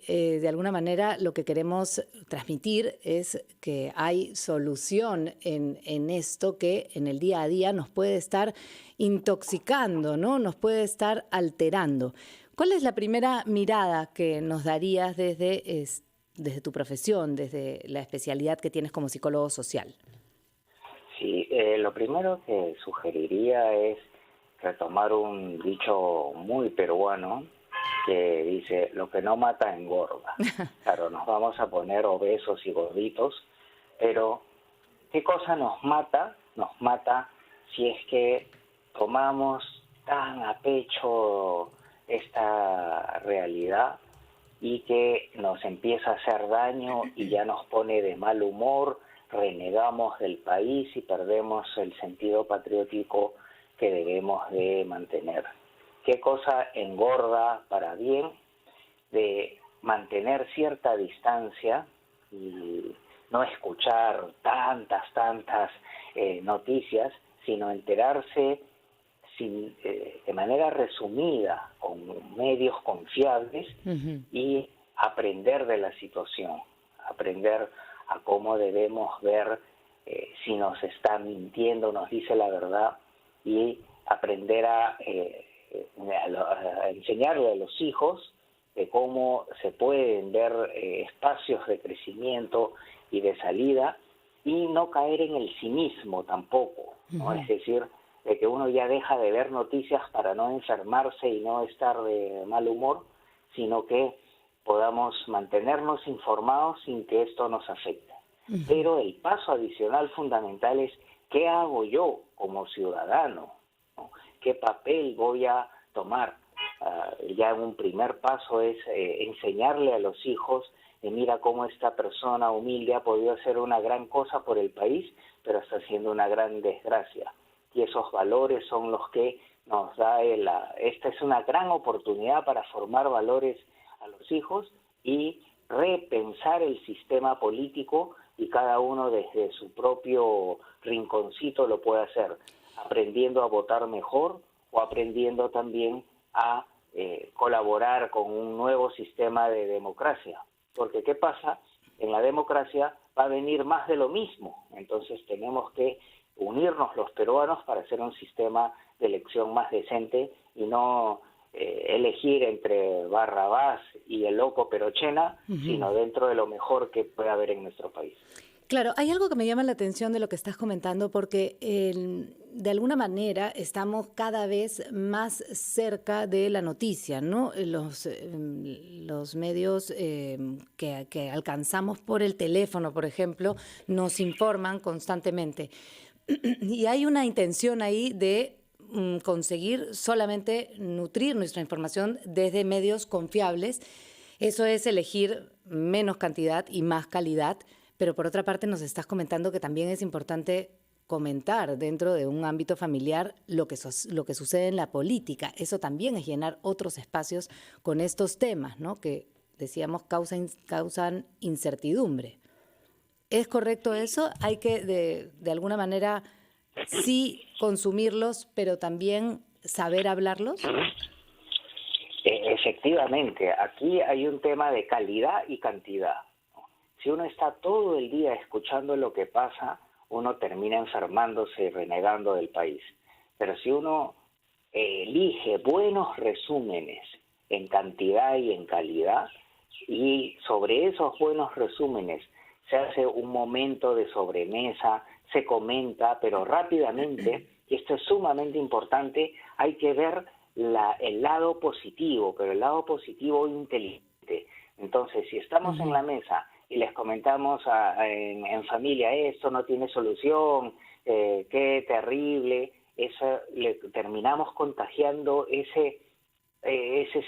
de alguna manera lo que queremos transmitir es que hay solución en esto que en el día a día nos puede estar intoxicando, ¿no? Nos puede estar alterando. ¿Cuál es la primera mirada que nos darías desde tu profesión, desde la especialidad que tienes como psicólogo social? Sí, lo primero que sugeriría es retomar un dicho muy peruano que dice, lo que no mata engorda. Claro, nos vamos a poner obesos y gorditos, pero ¿qué cosa nos mata? Nos mata si es que tomamos tan a pecho esta realidad y que nos empieza a hacer daño y ya nos pone de mal humor, renegamos del país y perdemos el sentido patriótico que debemos de mantener. ¿Qué cosa engorda para bien? De mantener cierta distancia y no escuchar tantas noticias, sino enterarse de manera resumida, con medios confiables, y aprender de la situación, aprender a cómo debemos ver si nos está mintiendo, nos dice la verdad, y aprender a enseñarle a los hijos de cómo se pueden ver espacios de crecimiento y de salida, y no caer en el cinismo tampoco, ¿no? Es decir, de que uno ya deja de ver noticias para no enfermarse y no estar de mal humor, sino que podamos mantenernos informados sin que esto nos afecte. Pero el paso adicional fundamental es, ¿qué hago yo como ciudadano? ¿No? ¿Qué papel voy a tomar? Ya un primer paso es enseñarle a los hijos mira cómo esta persona humilde ha podido hacer una gran cosa por el país, pero está haciendo una gran desgracia. Y esos valores son los que nos da esta es una gran oportunidad para formar valores a los hijos y repensar el sistema político, y cada uno desde su propio rinconcito lo puede hacer, aprendiendo a votar mejor o aprendiendo también a colaborar con un nuevo sistema de democracia. Porque ¿qué pasa? En la democracia va a venir más de lo mismo. Entonces tenemos que unirnos los peruanos para hacer un sistema de elección más decente y no elegir entre Barrabás y el loco Perochena, sino dentro de lo mejor que puede haber en nuestro país. Claro, hay algo que me llama la atención de lo que estás comentando, porque de alguna manera estamos cada vez más cerca de la noticia, ¿no? Los medios que alcanzamos por el teléfono, por ejemplo, nos informan constantemente. Y hay una intención ahí de conseguir solamente nutrir nuestra información desde medios confiables. Eso es elegir menos cantidad y más calidad. Pero por otra parte nos estás comentando que también es importante comentar dentro de un ámbito familiar lo que sucede en la política. Eso también es llenar otros espacios con estos temas, ¿no? Que decíamos causan incertidumbre. ¿Es correcto eso? Hay que de alguna manera sí consumirlos, pero también saber hablarlos. Efectivamente, aquí hay un tema de calidad y cantidad. Si uno está todo el día escuchando lo que pasa, uno termina enfermándose y renegando del país. Pero si uno elige buenos resúmenes en cantidad y en calidad, y sobre esos buenos resúmenes se hace un momento de sobremesa, se comenta, pero rápidamente, y esto es sumamente importante, hay que ver el lado positivo, pero el lado positivo inteligente. Entonces, si estamos en la mesa y les comentamos en familia, esto no tiene solución, qué terrible, eso le terminamos contagiando ese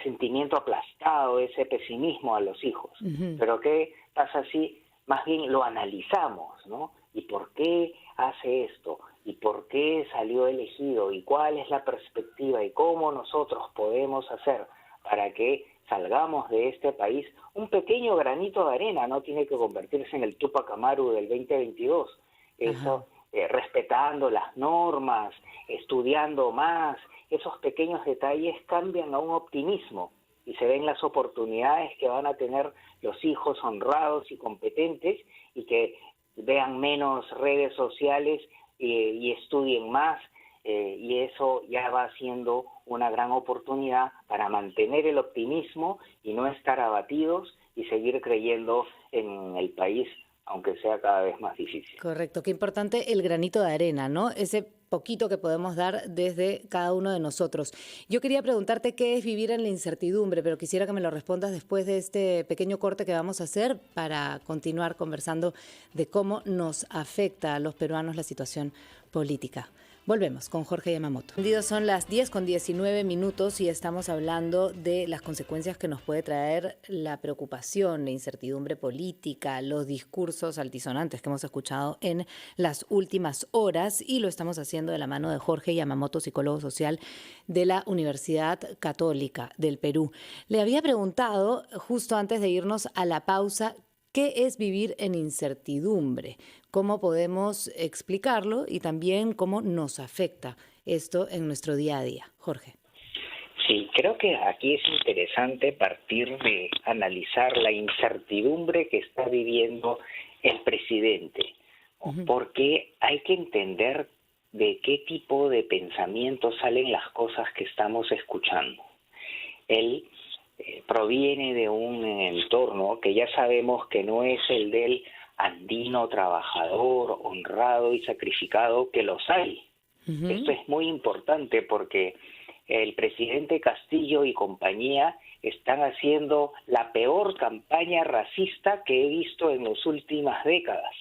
sentimiento aplastado, ese pesimismo a los hijos. Pero ¿qué pasa si más bien lo analizamos, ¿no? ¿Y por qué hace esto? ¿Y por qué salió elegido? ¿Y cuál es la perspectiva? ¿Y cómo nosotros podemos hacer para que salgamos de este país? Un pequeño granito de arena, no tiene que convertirse en el Túpac Amaru del 2022. Eso, respetando las normas, estudiando más, esos pequeños detalles cambian a un optimismo. y se ven las oportunidades que van a tener los hijos honrados y competentes y que vean menos redes sociales y estudien más, y eso ya va siendo una gran oportunidad para mantener el optimismo y no estar abatidos y seguir creyendo en el país, aunque sea cada vez más difícil. Correcto, qué importante el granito de arena, ¿no? Ese poquito que podemos dar desde cada uno de nosotros. Yo quería preguntarte qué es vivir en la incertidumbre, pero quisiera que me lo respondas después de este pequeño corte que vamos a hacer para continuar conversando de cómo nos afecta a los peruanos la situación política. Volvemos con Jorge Yamamoto. Son las 10:19 y estamos hablando de las consecuencias que nos puede traer la preocupación, la incertidumbre política, los discursos altisonantes que hemos escuchado en las últimas horas, y lo estamos haciendo de la mano de Jorge Yamamoto, psicólogo social de la Universidad Católica del Perú. Le había preguntado, justo antes de irnos a la pausa, ¿qué es vivir en incertidumbre? ¿Cómo podemos explicarlo y también cómo nos afecta esto en nuestro día a día? Jorge. Sí, creo que aquí es interesante partir de analizar la incertidumbre que está viviendo el presidente, porque hay que entender de qué tipo de pensamiento salen las cosas que estamos escuchando. Él proviene de un entorno que ya sabemos que no es el del andino trabajador, honrado y sacrificado, que los hay. Esto es muy importante porque el presidente Castillo y compañía están haciendo la peor campaña racista que he visto en las últimas décadas,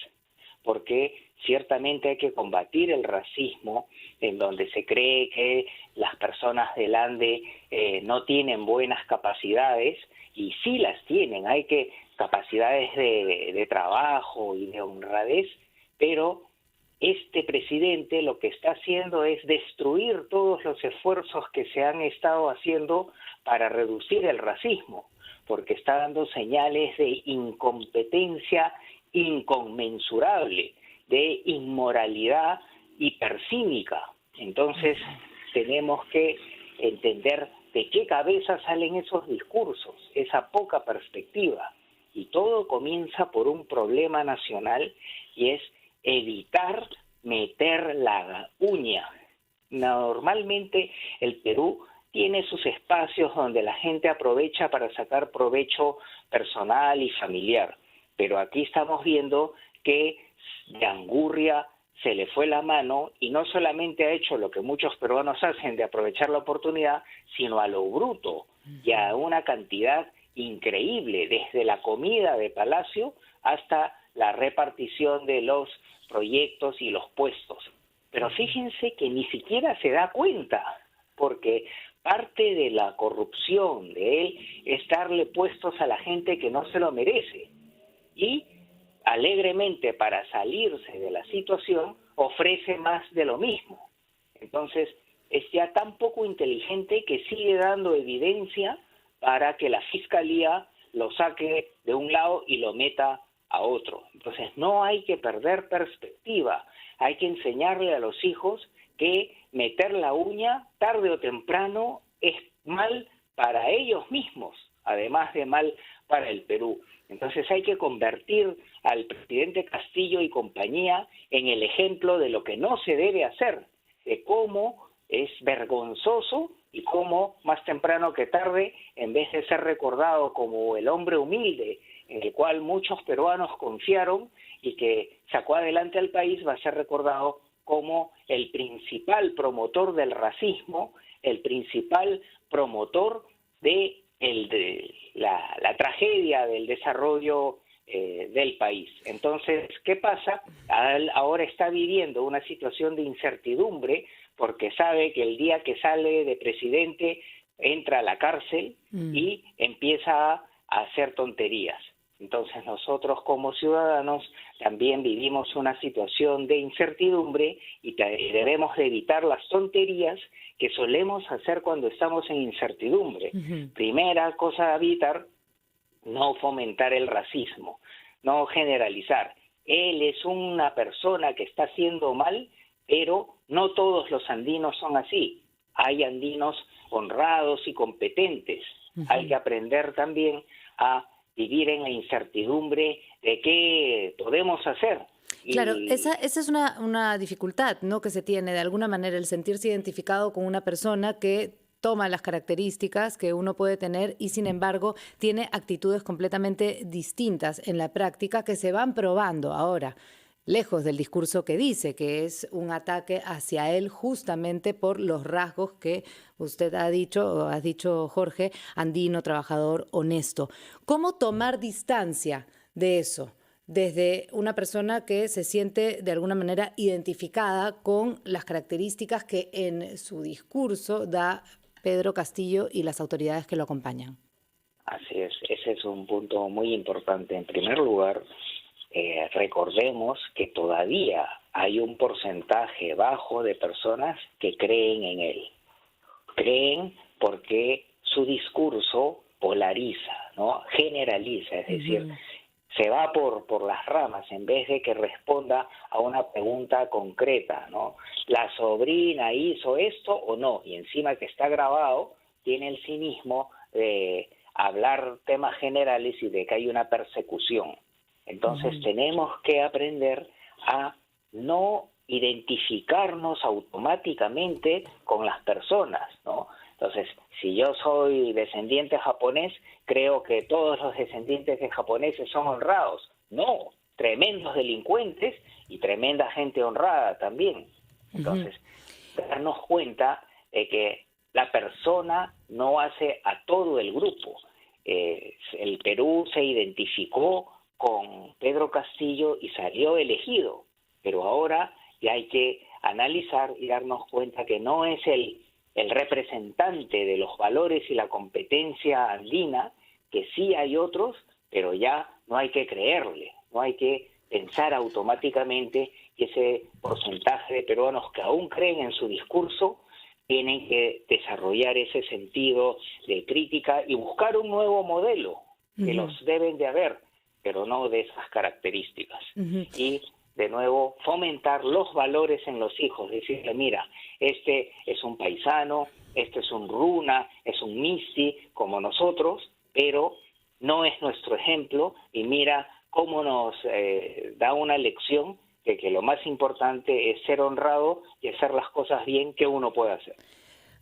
porque ciertamente hay que combatir el racismo en donde se cree que las personas del Ande no tienen buenas capacidades, y sí las tienen, hay que capacidades de trabajo y de honradez, pero este presidente lo que está haciendo es destruir todos los esfuerzos que se han estado haciendo para reducir el racismo, porque está dando señales de incompetencia inconmensurable, de inmoralidad hipercínica. Entonces tenemos que entender de qué cabeza salen esos discursos, esa poca perspectiva. Y todo comienza por un problema nacional, y es evitar meter la uña. Normalmente el Perú tiene sus espacios donde la gente aprovecha para sacar provecho personal y familiar, pero aquí estamos viendo que de angurria se le fue la mano y no solamente ha hecho lo que muchos peruanos hacen de aprovechar la oportunidad, sino a lo bruto y a una cantidad increíble, desde la comida de Palacio hasta la repartición de los proyectos y los puestos. Pero fíjense que ni siquiera se da cuenta, porque parte de la corrupción de él es darle puestos a la gente que no se lo merece. Y alegremente, para salirse de la situación, ofrece más de lo mismo. Entonces, es ya tan poco inteligente que sigue dando evidencia para que la Fiscalía lo saque de un lado y lo meta a otro. Entonces, no hay que perder perspectiva. Hay que enseñarle a los hijos que meter la uña, tarde o temprano, es mal para ellos mismos, además de mal para el Perú. Entonces hay que convertir al presidente Castillo y compañía en el ejemplo de lo que no se debe hacer, de cómo es vergonzoso y cómo más temprano que tarde, en vez de ser recordado como el hombre humilde en el cual muchos peruanos confiaron y que sacó adelante al país, va a ser recordado como el principal promotor del racismo, el principal promotor de la tragedia del desarrollo del país. Entonces, ¿qué pasa? Ahora está viviendo una situación de incertidumbre porque sabe que el día que sale de presidente entra a la cárcel y empieza a hacer tonterías. Entonces nosotros como ciudadanos también vivimos una situación de incertidumbre y debemos de evitar las tonterías que solemos hacer cuando estamos en incertidumbre. Primera cosa a evitar, no fomentar el racismo, no generalizar. Él es una persona que está haciendo mal, pero no todos los andinos son así. Hay andinos honrados y competentes. Hay que aprender también a vivir en la incertidumbre de qué podemos hacer. Claro, esa es una dificultad, ¿no?, que se tiene de alguna manera, el sentirse identificado con una persona que toma las características que uno puede tener y sin embargo tiene actitudes completamente distintas en la práctica que se van probando ahora, lejos del discurso que dice, que es un ataque hacia él justamente por los rasgos que usted ha dicho, o has dicho, Jorge, andino, trabajador, honesto. ¿Cómo tomar distancia de eso desde una persona que se siente de alguna manera identificada con las características que en su discurso da Pedro Castillo y las autoridades que lo acompañan? Así es, ese es un punto muy importante. En primer lugar, recordemos que todavía hay un porcentaje bajo de personas que creen en él. Creen porque su discurso polariza, ¿no? Generaliza, es decir, se va por las ramas en vez de que responda a una pregunta concreta, ¿no? ¿La sobrina hizo esto o no? Y encima que está grabado, tiene el cinismo de hablar temas generales y de que hay una persecución. Entonces tenemos que aprender a no identificarnos automáticamente con las personas, ¿no? Entonces, si yo soy descendiente japonés, creo que todos los descendientes de japoneses son honrados. No, tremendos delincuentes y tremenda gente honrada también. Entonces, darnos cuenta de que la persona no hace a todo el grupo. El Perú se identificó con Pedro Castillo y salió elegido, pero ahora ya hay que analizar y darnos cuenta que no es el representante de los valores y la competencia andina, que sí hay otros, pero ya no hay que creerle, no hay que pensar automáticamente que ese porcentaje de peruanos que aún creen en su discurso tienen que desarrollar ese sentido de crítica y buscar un nuevo modelo, que los deben de haber, pero no de esas características. Y de nuevo, fomentar los valores en los hijos, decirle, mira, este es un paisano, este es un runa, es un misti, como nosotros, pero no es nuestro ejemplo, y mira cómo nos da una lección de que lo más importante es ser honrado y hacer las cosas bien que uno puede hacer.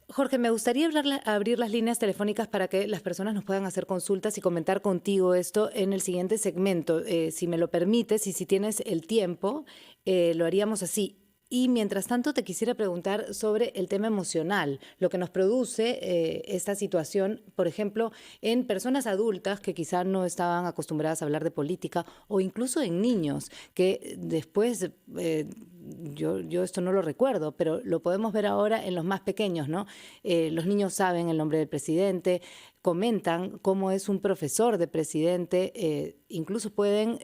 Jorge, me gustaría abrir las líneas telefónicas para que las personas nos puedan hacer consultas y comentar contigo esto en el siguiente segmento. Si me lo permites y si tienes el tiempo, lo haríamos así. Y mientras tanto te quisiera preguntar sobre el tema emocional, lo que nos produce esta situación, por ejemplo, en personas adultas que quizá no estaban acostumbradas a hablar de política o incluso en niños que después, yo esto no lo recuerdo, pero lo podemos ver ahora en los más pequeños, ¿no? Los niños saben el nombre del presidente, comentan cómo es un profesor de presidente, incluso pueden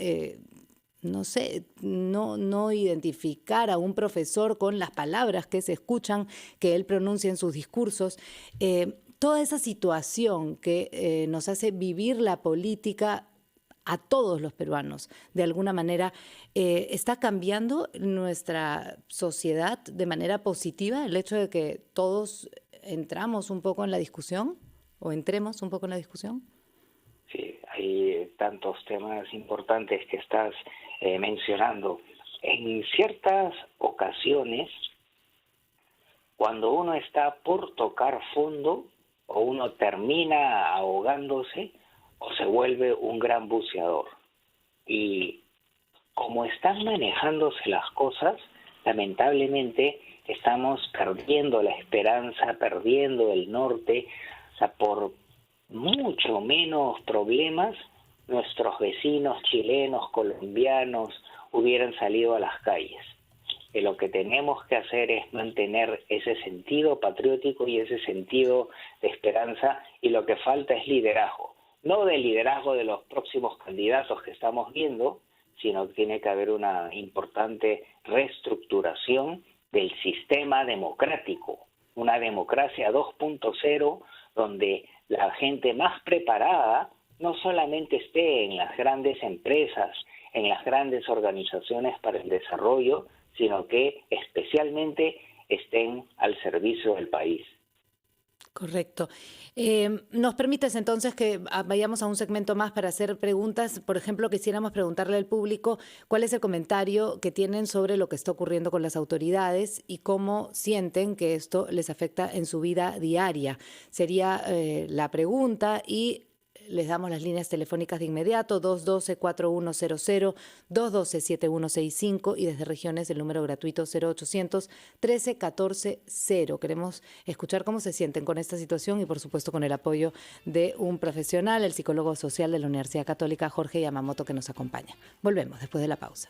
no sé, no identificar a un profesor con las palabras que se escuchan, que él pronuncia en sus discursos. Toda esa situación que nos hace vivir la política a todos los peruanos, de alguna manera, ¿está cambiando nuestra sociedad de manera positiva el hecho de que todos entramos un poco en la discusión o entremos un poco en la discusión? Sí, hay tantos temas importantes que estás mencionando. En ciertas ocasiones, cuando uno está por tocar fondo, o uno termina ahogándose, o se vuelve un gran buceador. Y como están manejándose las cosas, lamentablemente estamos perdiendo la esperanza, perdiendo el norte, o sea, por mucho menos problemas, nuestros vecinos chilenos, colombianos, hubieran salido a las calles. Lo que tenemos que hacer es mantener ese sentido patriótico y ese sentido de esperanza, y lo que falta es liderazgo. No del liderazgo de los próximos candidatos que estamos viendo, sino que tiene que haber una importante reestructuración del sistema democrático, una democracia 2.0, donde la gente más preparada no solamente esté en las grandes empresas, en las grandes organizaciones para el desarrollo, sino que especialmente estén al servicio del país. Correcto. ¿Nos permites entonces que vayamos a un segmento más para hacer preguntas? Por ejemplo, quisiéramos preguntarle al público cuál es el comentario que tienen sobre lo que está ocurriendo con las autoridades y cómo sienten que esto les afecta en su vida diaria. Sería la pregunta y les damos las líneas telefónicas de inmediato, 212-4100, 212-7165 y desde regiones el número gratuito 0800 13 14 0. Queremos escuchar cómo se sienten con esta situación y por supuesto con el apoyo de un profesional, el psicólogo social de la Universidad Católica, Jorge Yamamoto, que nos acompaña. Volvemos después de la pausa.